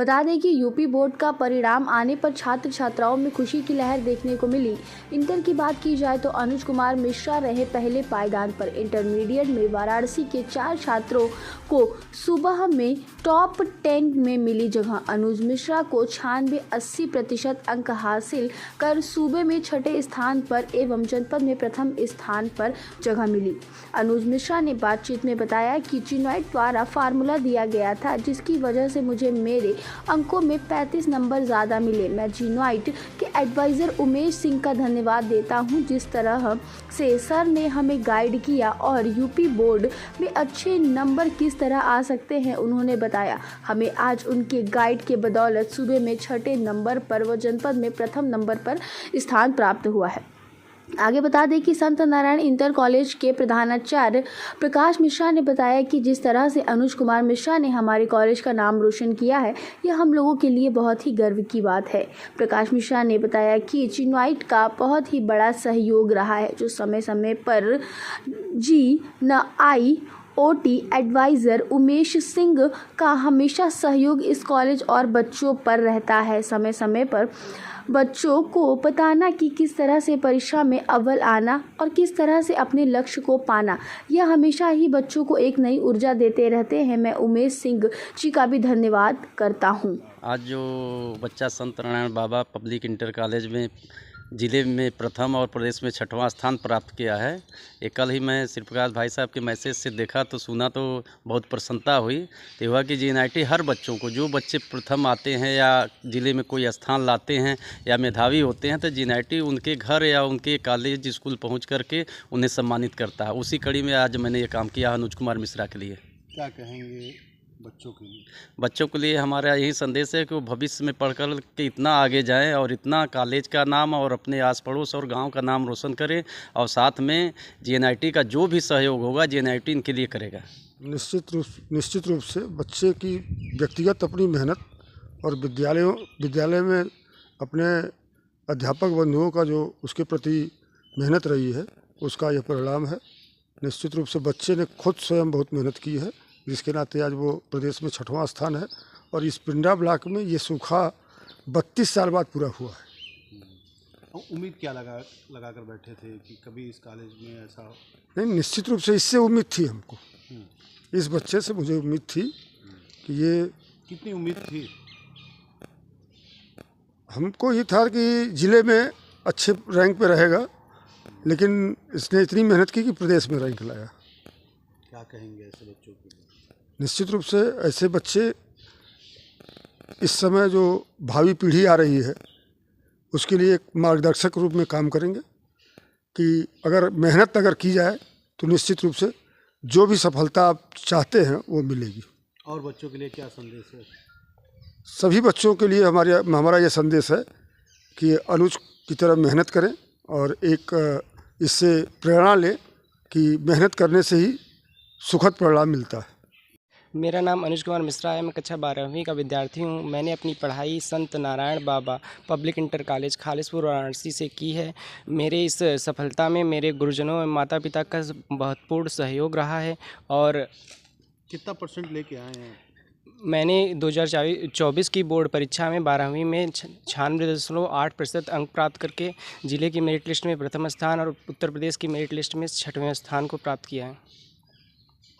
बता दें कि यूपी बोर्ड का परिणाम आने पर छात्र छात्राओं में खुशी की लहर देखने को मिली। इंटर की बात की जाए तो अनुज कुमार मिश्रा रहे पहले पायदान पर। इंटरमीडिएट में वाराणसी के 4 छात्रों को सुबह में टॉप 10 में मिली जगह। अनुज मिश्रा को 96-80% अंक हासिल कर सूबे में 6ठे स्थान पर एवं जनपद में प्रथम स्थान पर जगह मिली। अनुज मिश्रा ने बातचीत में बताया कि चिनॉइट द्वारा फार्मूला दिया गया था, जिसकी वजह से मुझे मेरे अंकों में 35 नंबर ज़्यादा मिले। मैं चिनॉइट के एडवाइज़र उमेश सिंह का धन्यवाद देता हूं, जिस तरह से सर ने हमें गाइड किया और यूपी बोर्ड में अच्छे नंबर किस तरह आ सकते हैं उन्होंने बताया। हमें आज उनके गाइड के बदौलत सूबे में 6ठे नंबर पर व जनपद में प्रथम नंबर पर स्थान प्राप्त हुआ है। आगे बता दें कि संत नारायण इंटर कॉलेज के प्रधानाचार्य प्रकाश मिश्रा ने बताया कि जिस तरह से अनुज कुमार मिश्रा ने हमारे कॉलेज का नाम रोशन किया है, यह हम लोगों के लिए बहुत ही गर्व की बात है। प्रकाश मिश्रा ने बताया कि चिनॉइट का बहुत ही बड़ा सहयोग रहा है, जो समय समय पर OT एडवाइज़र उमेश सिंह का हमेशा सहयोग इस कॉलेज और बच्चों पर रहता है। समय समय पर बच्चों को बताना कि किस तरह से परीक्षा में अव्वल आना और किस तरह से अपने लक्ष्य को पाना, यह हमेशा ही बच्चों को एक नई ऊर्जा देते रहते हैं। मैं उमेश सिंह जी का भी धन्यवाद करता हूं। आज जो बच्चा संत Narayan Baba public inter college में ज़िले में प्रथम और प्रदेश में 6वां स्थान प्राप्त किया है, ये कल ही मैं श्री प्रकाश भाई साहब के मैसेज से देखा तो सुना तो बहुत प्रसन्नता हुई। तो हुआ कि JNIT हर बच्चों को, जो बच्चे प्रथम आते हैं या ज़िले में कोई स्थान लाते हैं या मेधावी होते हैं, तो JNIT उनके घर या उनके कॉलेज स्कूल पहुंच करके उन्हें सम्मानित करता है। उसी कड़ी में आज मैंने ये काम किया अनुज कुमार मिश्रा के लिए। क्या कहेंगे बच्चों के लिए? बच्चों के लिए हमारा यही संदेश है कि वो भविष्य में पढ़कर के इतना आगे जाएं और इतना कॉलेज का नाम और अपने आस पड़ोस और गांव का नाम रोशन करें, और साथ में JNIT का जो भी सहयोग होगा JNIT इनके लिए करेगा। निश्चित रूप से बच्चे की व्यक्तिगत अपनी मेहनत और विद्यालय में अपने अध्यापक बंधुओं का जो उसके प्रति मेहनत रही है, उसका यह परिणाम है। निश्चित रूप से बच्चे ने खुद स्वयं बहुत मेहनत की है, जिसके नाते आज वो प्रदेश में 6वां स्थान है। और इस पिंडा ब्लॉक में ये सूखा 32 साल बाद पूरा हुआ है। उम्मीद क्या लगा कर बैठे थे कि कभी इस कॉलेज में ऐसा? नहीं, निश्चित रूप से इससे उम्मीद थी हमको। इस बच्चे से मुझे उम्मीद थी कि ये। कितनी उम्मीद थी? हमको ये था कि ज़िले में अच्छे रैंक पे रहेगा, लेकिन इसने इतनी मेहनत की कि प्रदेश में रैंक लाया। क्या कहेंगे ऐसे बच्चों के लिए? निश्चित रूप से ऐसे बच्चे इस समय जो भावी पीढ़ी आ रही है, उसके लिए एक मार्गदर्शक रूप में काम करेंगे कि अगर मेहनत की जाए तो निश्चित रूप से जो भी सफलता आप चाहते हैं वो मिलेगी। और बच्चों के लिए क्या संदेश है? सभी बच्चों के लिए हमारा यह संदेश है कि अनुज की तरह मेहनत करें और एक इससे प्रेरणा लें कि मेहनत करने से ही सुखद परिणाम मिलता है। मेरा नाम अनुज कुमार मिश्रा है। मैं कक्षा 12वीं का विद्यार्थी हूँ। मैंने अपनी पढ़ाई Sant Narayan Baba public inter college Khalispur Varanasi से की है। मेरे इस सफलता में मेरे गुरुजनों और माता पिता का महत्वपूर्ण सहयोग रहा है। और कितना % लेके आए हैं? मैंने 2024 की बोर्ड परीक्षा में 12वीं में 96.8% अंक प्राप्त करके ज़िले की मेरिट लिस्ट में प्रथम स्थान और उत्तर प्रदेश की मेरिट लिस्ट में 6वें स्थान को प्राप्त किया है।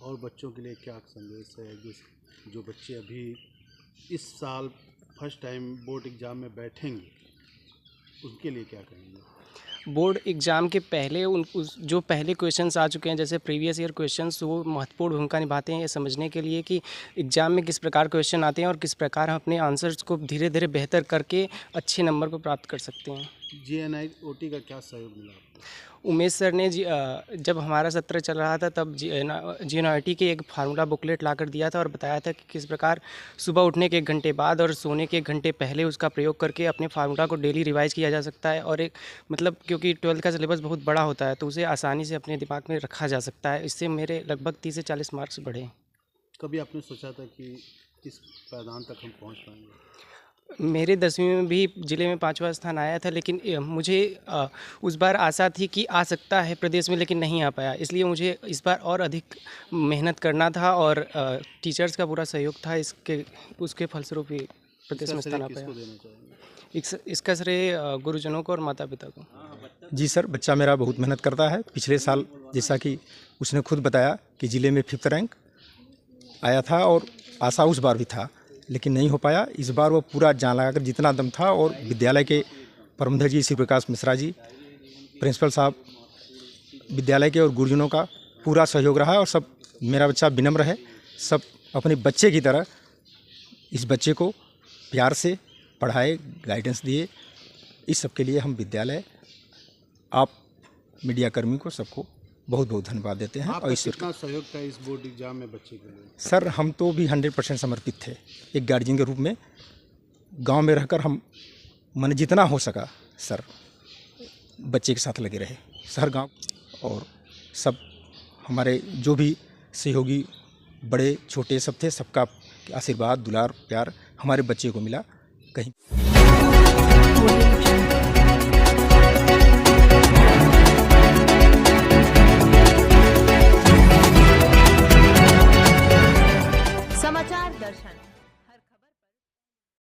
और बच्चों के लिए क्या संदेश है? जो बच्चे अभी इस साल फर्स्ट टाइम बोर्ड एग्ज़ाम में बैठेंगे, उनके लिए क्या कहेंगे? बोर्ड एग्ज़ाम के पहले जो पहले क्वेश्चंस आ चुके हैं, जैसे प्रीवियस ईयर क्वेश्चंस, वो महत्वपूर्ण भूमिका निभाते हैं ये समझने के लिए कि एग्ज़ाम में किस प्रकार क्वेश्चन आते हैं और किस प्रकार हम अपने आंसर्स को धीरे धीरे बेहतर करके अच्छे नंबर को प्राप्त कर सकते हैं। JNIT का क्या सहयोग मिला? उमेश सर ने जब हमारा सत्र चल रहा था तब JNIT के एक फार्मूला बुकलेट लाकर दिया था और बताया था कि किस प्रकार सुबह उठने के 1 घंटे बाद और सोने के 1 घंटे पहले उसका प्रयोग करके अपने फार्मूला को डेली रिवाइज़ किया जा सकता है। और एक क्योंकि 12th का सिलेबस बहुत बड़ा होता है तो उसे आसानी से अपने दिमाग में रखा जा सकता है। इससे मेरे लगभग 30 से 40 मार्क्स बढ़े। कभी आपने सोचा था कि इस पायदान तक हम पहुँच पाएंगे? मेरे 10वीं में भी ज़िले में 5वां स्थान आया था, लेकिन मुझे उस बार आशा थी कि आ सकता है प्रदेश में, लेकिन नहीं आ पाया। इसलिए मुझे इस बार और अधिक मेहनत करना था और टीचर्स का पूरा सहयोग था उसके फलस्वरूप ही प्रदेश में इसका स्थान आ श्रेय पाया। किसको देना चाहेंगे? इसका श्रेय गुरुजनों को और माता पिता को। जी सर, बच्चा मेरा बहुत मेहनत करता है। पिछले साल जैसा कि उसने खुद बताया कि ज़िले में 5th रैंक आया था और आशा उस बार भी था, लेकिन नहीं हो पाया। इस बार वो पूरा जान लगाकर जितना दम था, और विद्यालय के प्रबंधक जी शिव प्रकाश मिश्रा जी, प्रिंसिपल साहब, विद्यालय के और गुरुजनों का पूरा सहयोग रहा। और सब, मेरा बच्चा विनम्र है, सब अपने बच्चे की तरह इस बच्चे को प्यार से पढ़ाए, गाइडेंस दिए। इस सब के लिए हम विद्यालय, आप मीडिया कर्मी को, सबको बहुत बहुत धन्यवाद देते हैं। आपका और ईश्वर कितना सहयोग था इस बोर्ड एग्जाम में बच्चे के लिए? सर, हम तो भी 100% समर्पित थे। एक गार्जियन के रूप में गांव में रहकर हम मन जितना हो सका सर बच्चे के साथ लगे रहे। सर, गांव और सब हमारे जो भी सहयोगी बड़े छोटे सब थे, सबका आशीर्वाद, दुलार, प्यार हमारे बच्चे को मिला। कहीं